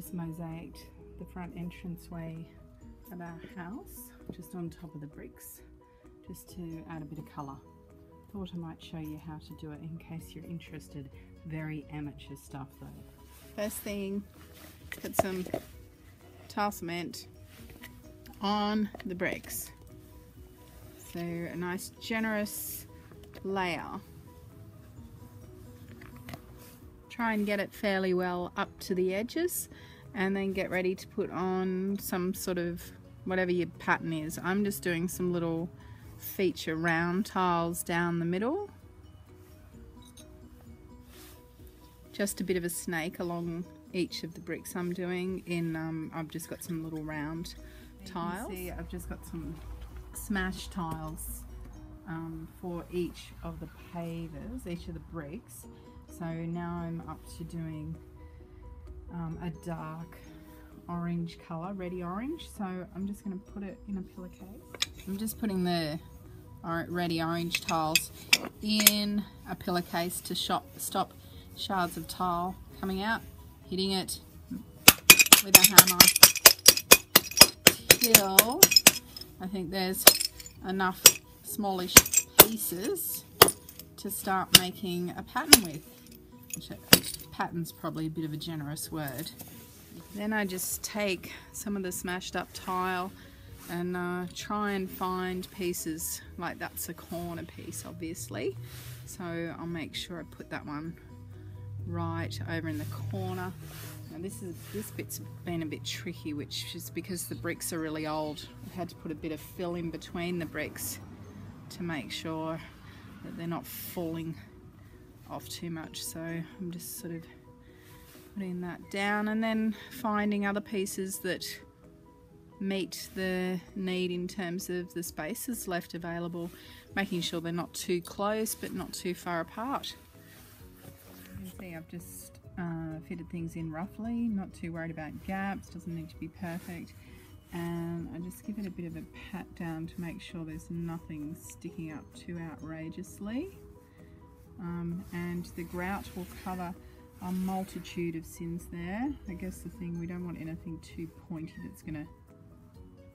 just mosaicked the front entranceway of our house, just on top of the bricks, just to add a bit of colour. Thought I might show you how to do it in case you're interested. Very amateur stuff though. First thing, put some tile cement on the bricks. So a nice generous layer. Try and get it fairly well up to the edges, and then get ready to put on some sort of whatever your pattern is. I'm just doing some little feature round tiles down the middle. Just a bit of a snake along each of the bricks I'm doing in, I've just got some little round tiles. You can see I've just got some smash tiles for each of the pavers, each of the bricks. So now I'm up to doing a dark orange colour, reddy orange. So I'm just going to put it in a pillowcase. I'm just putting the reddy orange tiles in a pillowcase to stop shards of tile coming out, hitting it with a hammer till I think there's enough smallish pieces to start making a pattern with. Pattern's probably a bit of a generous word. Then I just take some of the smashed up tile and try and find pieces, like that's a corner piece obviously, so I'll make sure I put that one right over in the corner. Now this bit's been a bit tricky, which is because the bricks are really old. I've had to put a bit of fill in between the bricks to make sure that they're not falling off too much. So I'm just sort of putting that down and then finding other pieces that meet the need in terms of the spaces left available, making sure they're not too close but not too far apart. You see I've just fitted things in roughly, not too worried about gaps, doesn't need to be perfect, and I just give it a bit of a pat down to make sure there's nothing sticking up too outrageously, and the grout will cover a multitude of sins there. I guess the thing, we don't want anything too pointy that's going to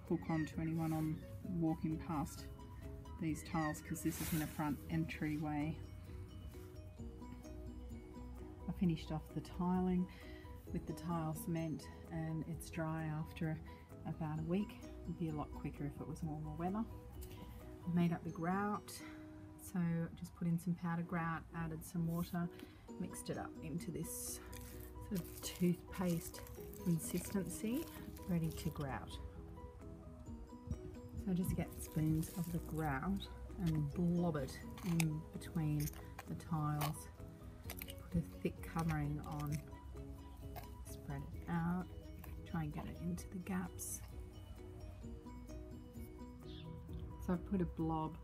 hook onto anyone on walking past these tiles, because this is in a front entryway. I finished off the tiling with the tile cement and it's dry after about a week. It'd be a lot quicker if it was warmer weather. I made up the grout, so just put in some powder grout, added some water, mixed it up into this sort of toothpaste consistency, ready to grout. So just get spoons of the grout and blob it in between the tiles. Put a thick covering on, spread it out, try and get it into the gaps. So I've put a blob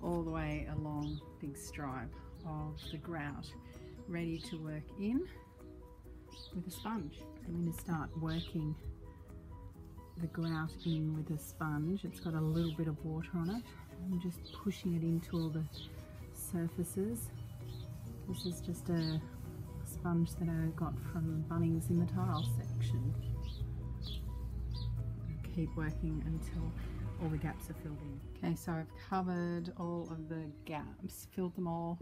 all the way along, big stripe of the grout, ready to work in with a sponge. I'm going to start working the grout in with a sponge. It's got a little bit of water on it. I'm just pushing it into all the surfaces. This is just a sponge that I got from Bunnings in the tile section. Keep working until all the gaps are filled in. Okay, so I've covered all of the gaps, filled them all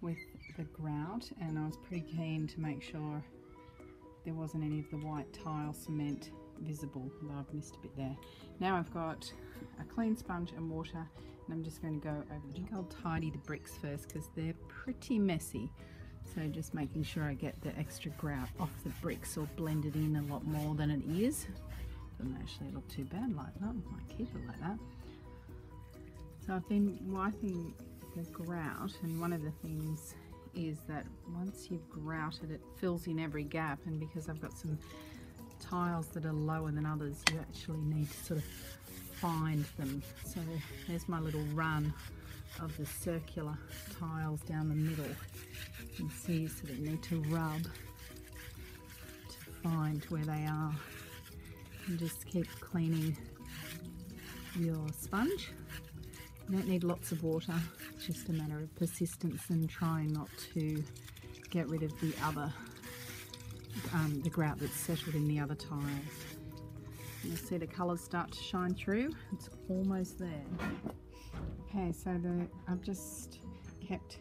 with the grout, and I was pretty keen to make sure there wasn't any of the white tile cement visible, although I've missed a bit there. Now I've got a clean sponge and water, and I'm just going to go over the drink. I'll tidy the bricks first because they're pretty messy, so just making sure I get the extra grout off the bricks or blend it in a lot more than it is. Doesn't actually look too bad like that. I might keep it like that. So I've been wiping the grout, and one of the things is that once you've grouted it fills in every gap, and because I've got some tiles that are lower than others, you actually need to sort of find them. So there's my little run of the circular tiles down the middle. You can see you sort of need to rub to find where they are, and just keep cleaning your sponge. You don't need lots of water, it's just a matter of persistence and trying not to get rid of the other the grout that's settled in the other tiles. You'll see the colours start to shine through. It's almost there. Okay, so I've just kept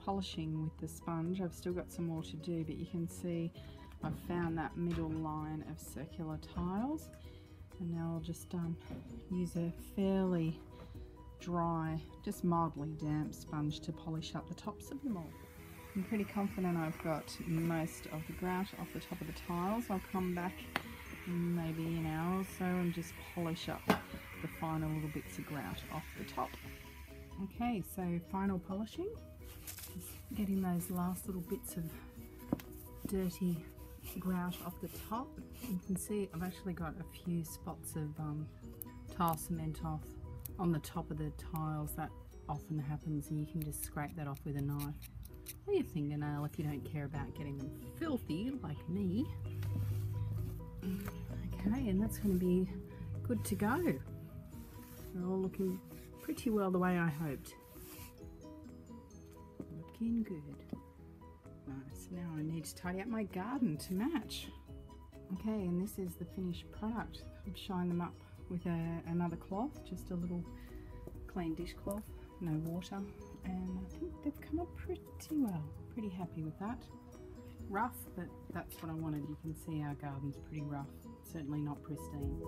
polishing with the sponge. I've still got some more to do, but you can see I've found that middle line of circular tiles, and now I'll just use a fairly dry, just mildly damp sponge to polish up the tops of them all. I'm pretty confident I've got most of the grout off the top of the tiles. I'll come back in maybe an hour or so and just polish up the final little bits of grout off the top. Okay, so final polishing, just getting those last little bits of dirty grout off the top. You can see I've actually got a few spots of tile cement off on the top of the tiles. That often happens, and you can just scrape that off with a knife or your fingernail if you don't care about getting them filthy like me. Okay, and that's going to be good to go. They're all looking pretty well the way I hoped. Looking good. Nice. Now I need to tidy up my garden to match. Okay, and this is the finished product. I've shined them up with another cloth, just a little clean dishcloth, no water, and I think they've come up pretty well. Pretty happy with that. Rough, but that's what I wanted. You can see our garden's pretty rough, certainly not pristine.